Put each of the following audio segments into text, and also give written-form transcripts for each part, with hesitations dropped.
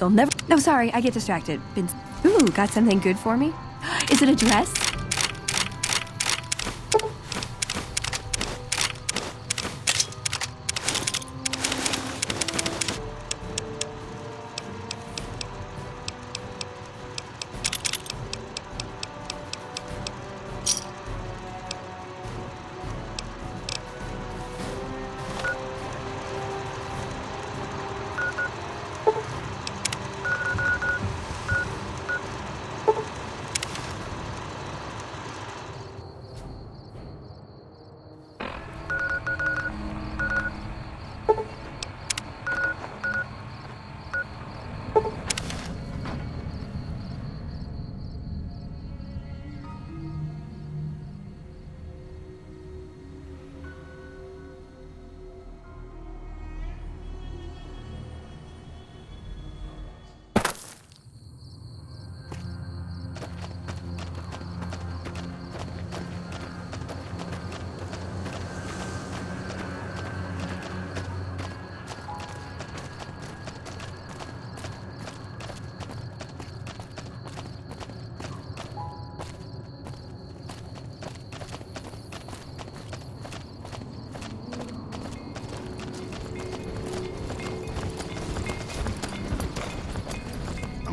They'll never... No, sorry, I get distracted. Ooh, got something good for me? Is it a dress?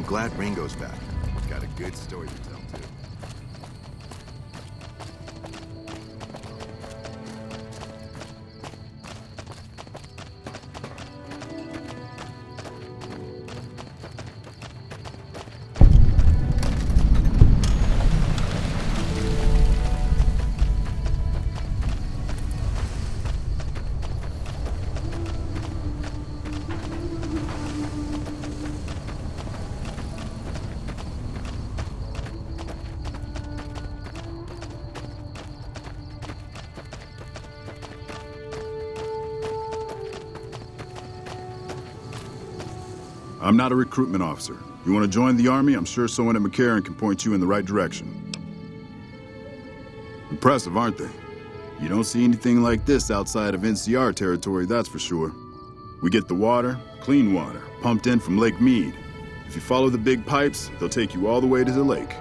Glad Ringo's back. Got a good story to tell, too. I'm not a recruitment officer. You want to join the Army? I'm sure someone at McCarran can point you in the right direction. Impressive, aren't they? You don't see anything like this outside of NCR territory, that's for sure. We get the water, clean water, pumped in from Lake Mead. If you follow the big pipes, they'll take you all the way to the lake.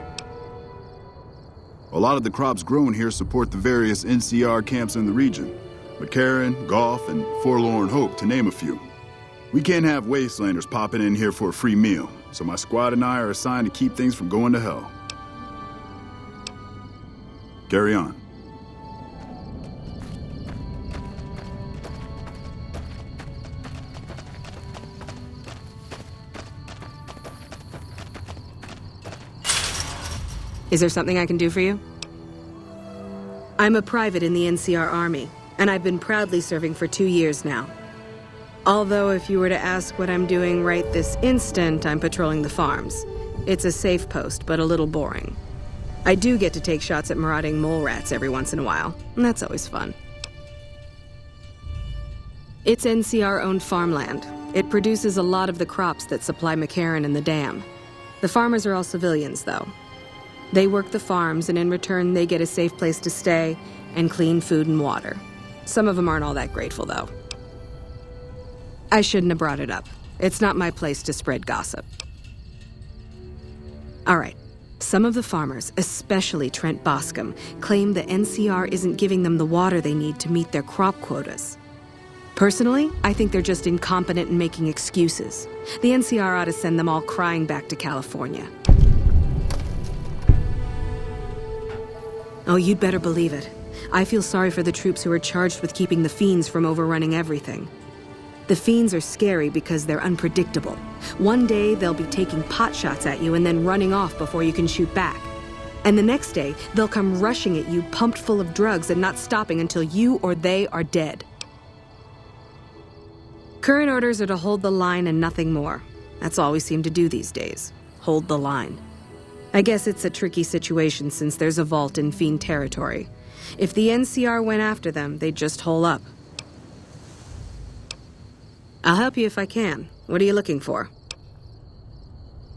A lot of the crops grown here support the various NCR camps in the region. McCarran, Golf, and Forlorn Hope, to name a few. We can't have wastelanders popping in here for a free meal, so my squad and I are assigned to keep things from going to hell. Carry on. Is there something I can do for you? I'm a private in the NCR Army, and I've been proudly serving for 2 years now. Although if you were to ask what I'm doing right this instant, I'm patrolling the farms. It's a safe post, but a little boring. I do get to take shots at marauding mole rats every once in a while, and that's always fun. It's NCR-owned farmland. It produces a lot of the crops that supply McCarran and the dam. The farmers are all civilians, though. They work the farms, and in return, they get a safe place to stay and clean food and water. Some of them aren't all that grateful, though. I shouldn't have brought it up. It's not my place to spread gossip. All right. Some of the farmers, especially Trent Boscom, claim the NCR isn't giving them the water they need to meet their crop quotas. Personally, I think they're just incompetent and making excuses. The NCR ought to send them all crying back to California. Oh, you'd better believe it. I feel sorry for the troops who are charged with keeping the fiends from overrunning everything. The fiends are scary because they're unpredictable. One day, they'll be taking pot shots at you and then running off before you can shoot back. And the next day, they'll come rushing at you pumped full of drugs and not stopping until you or they are dead. Current orders are to hold the line and nothing more. That's all we seem to do these days. Hold the line. I guess it's a tricky situation since there's a vault in fiend territory. If the NCR went after them, they'd just hole up. I'll help you if I can. What are you looking for?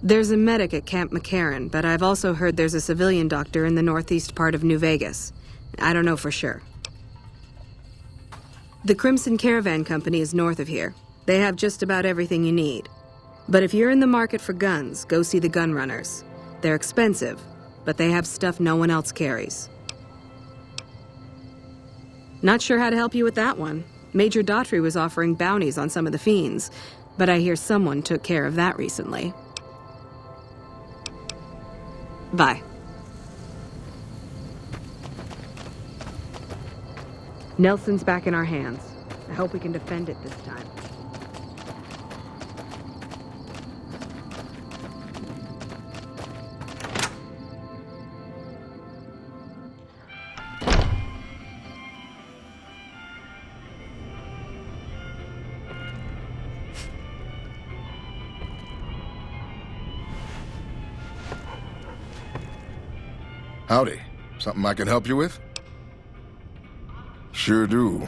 There's a medic at Camp McCarran, but I've also heard there's a civilian doctor in the northeast part of New Vegas. I don't know for sure. The Crimson Caravan Company is north of here. They have just about everything you need. But if you're in the market for guns, go see the gun runners. They're expensive, but they have stuff no one else carries. Not sure how to help you with that one. Major Daughtry was offering bounties on some of the fiends, but I hear someone took care of that recently. Bye. Nelson's back in our hands. I hope we can defend it this time. Howdy. Something I can help you with? Sure do.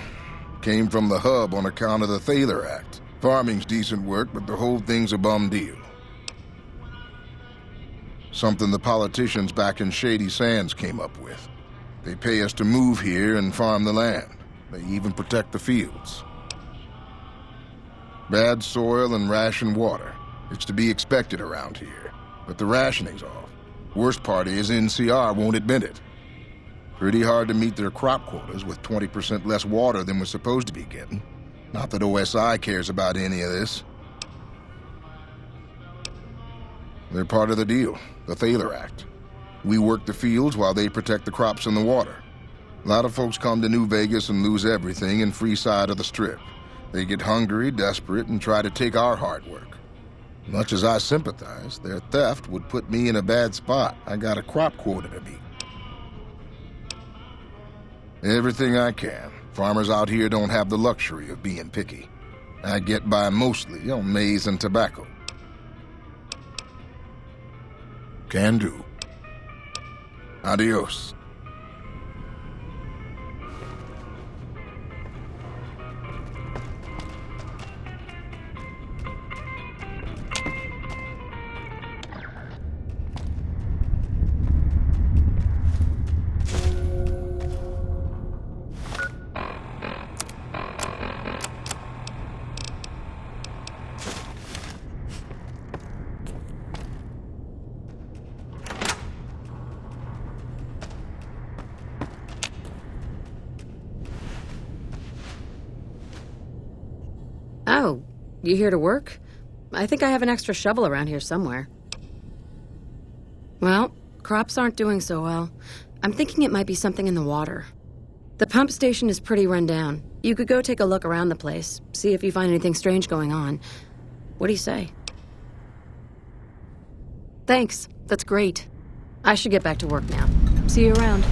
Came from the hub on account of the Thaler Act. Farming's decent work, but the whole thing's a bum deal. Something the politicians back in Shady Sands came up with. They pay us to move here and farm the land. They even protect the fields. Bad soil and ration water. It's to be expected around here. But the rationing's off. Worst part is NCR won't admit it. Pretty hard to meet their crop quotas with 20% less water than we're supposed to be getting. Not that OSI cares about any of this. They're part of the deal, the Thaler Act. We work the fields while they protect the crops and the water. A lot of folks come to New Vegas and lose everything in free side of the Strip. They get hungry, desperate, and try to take our hard work. Much as I sympathize, their theft would put me in a bad spot. I got a crop quota to meet. Everything I can. Farmers out here don't have the luxury of being picky. I get by mostly on maize and tobacco. Can do. Adios. Oh, you here to work? I think I have an extra shovel around here somewhere. Well, crops aren't doing so well. I'm thinking it might be something in the water. The pump station is pretty run down. You could go take a look around the place, see if you find anything strange going on. What do you say? Thanks, that's great. I should get back to work now. See you around.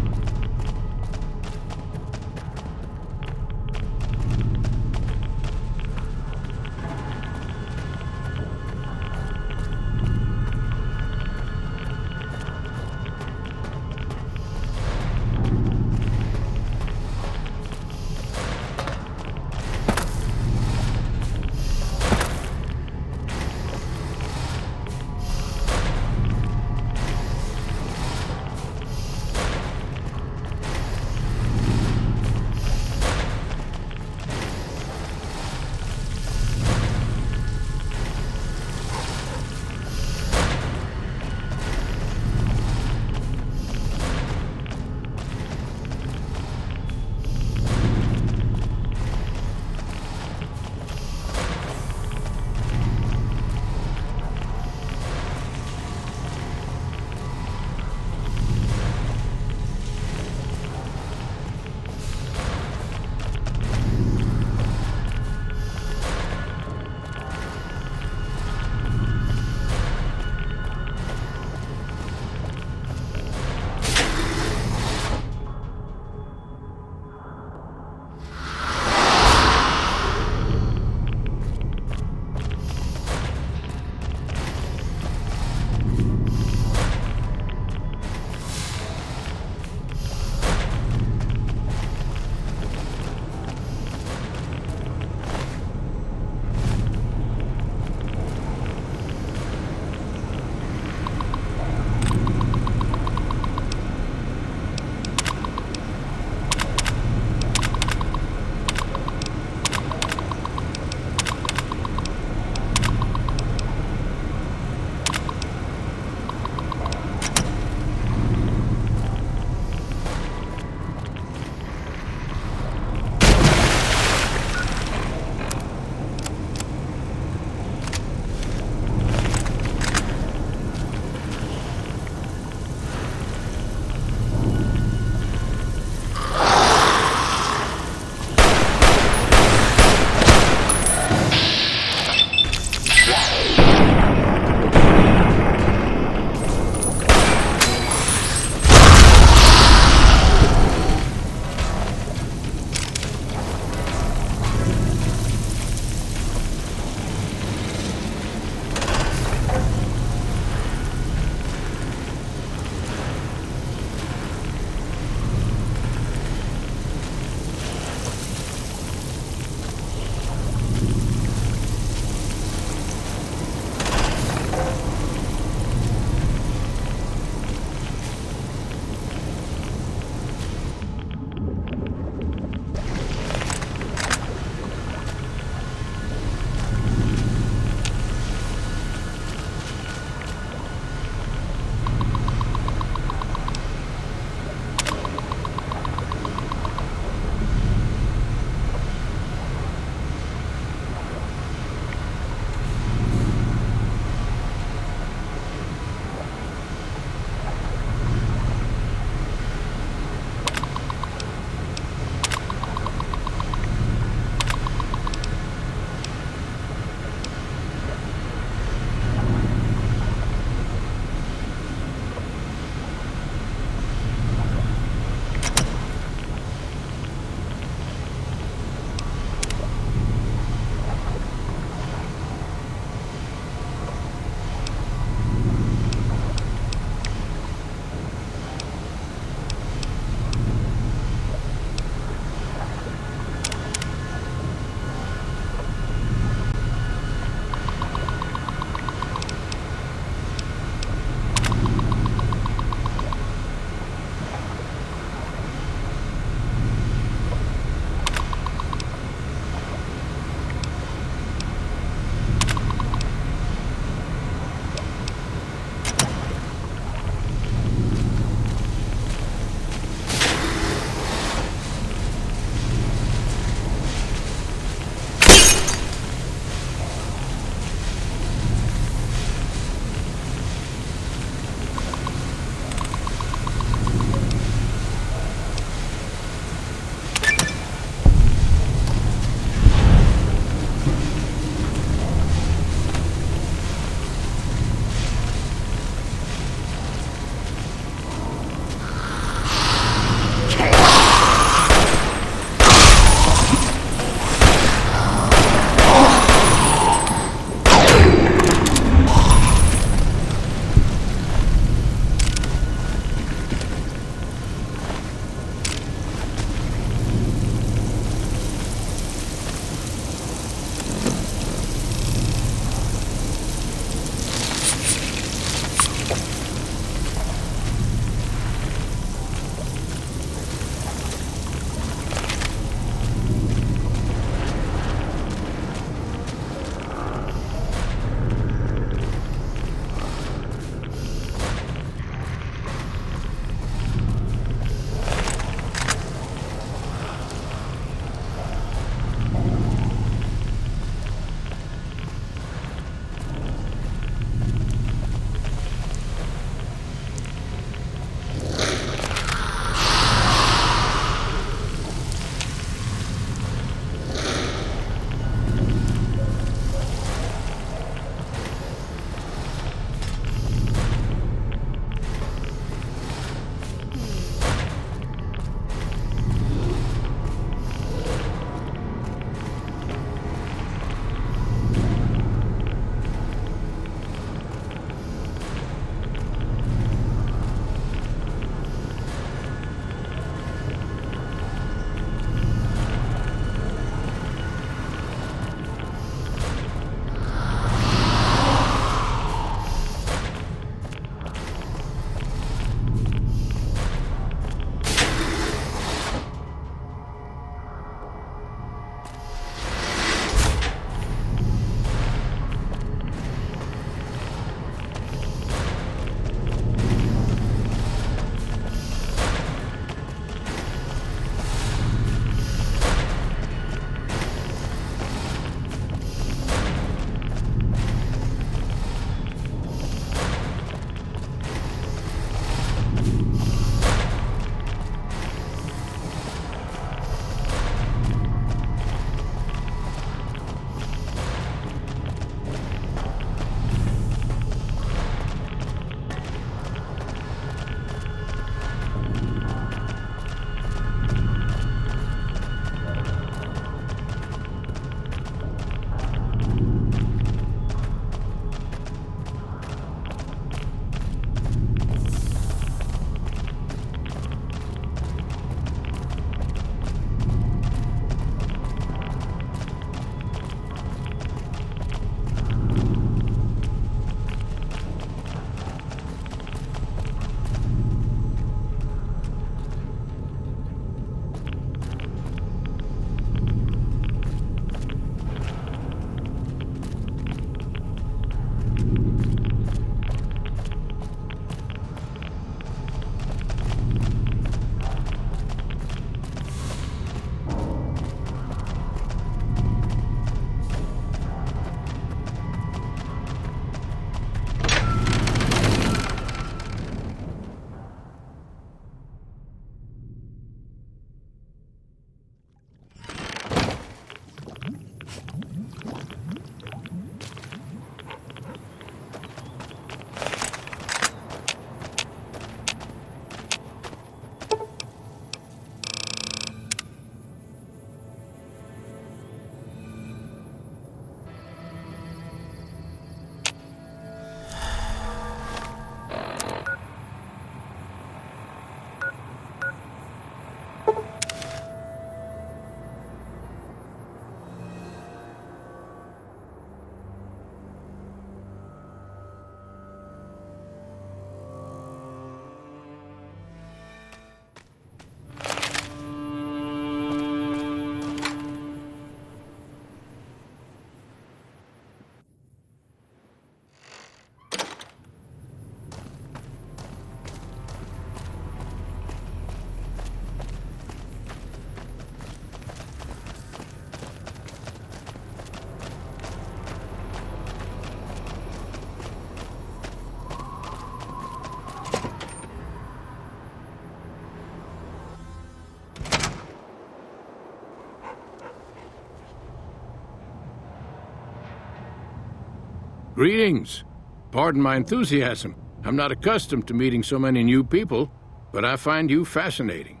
Greetings. Pardon my enthusiasm. I'm not accustomed to meeting so many new people, but I find you fascinating.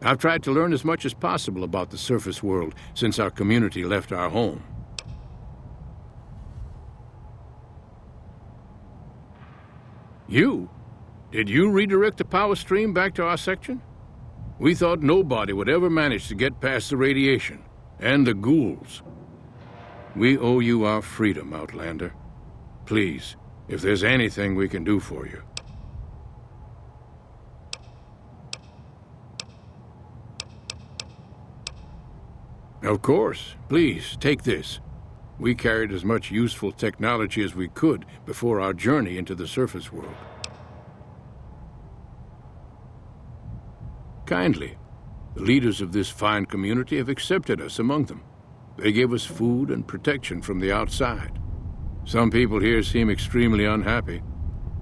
I've tried to learn as much as possible about the surface world since our community left our home. You? Did you redirect the power stream back to our section? We thought nobody would ever manage to get past the radiation, and the ghouls. We owe you our freedom, Outlander. Please, if there's anything we can do for you. Of course. Please, take this. We carried as much useful technology as we could before our journey into the surface world. Kindly, the leaders of this fine community have accepted us among them. They give us food and protection from the outside. Some people here seem extremely unhappy.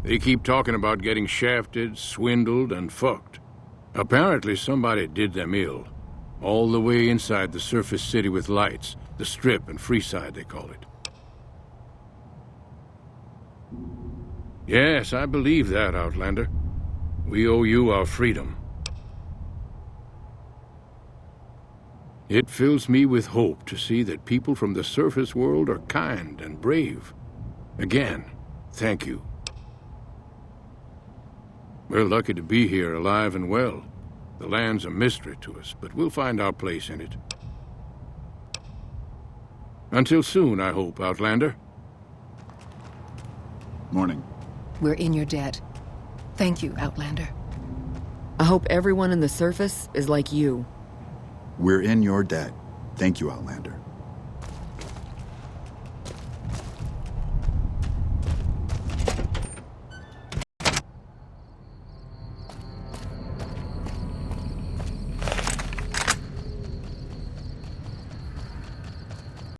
They keep talking about getting shafted, swindled, and fucked. Apparently somebody did them ill. All the way inside the surface city with lights, the Strip and Freeside they call it. Yes, I believe that, Outlander. We owe you our freedom. It fills me with hope to see that people from the surface world are kind and brave. Again, thank you. We're lucky to be here alive and well. The land's a mystery to us, but we'll find our place in it. Until soon, I hope, Outlander. Morning. We're in your debt. Thank you, Outlander. I hope everyone in the surface is like you. We're in your debt. Thank you, Outlander.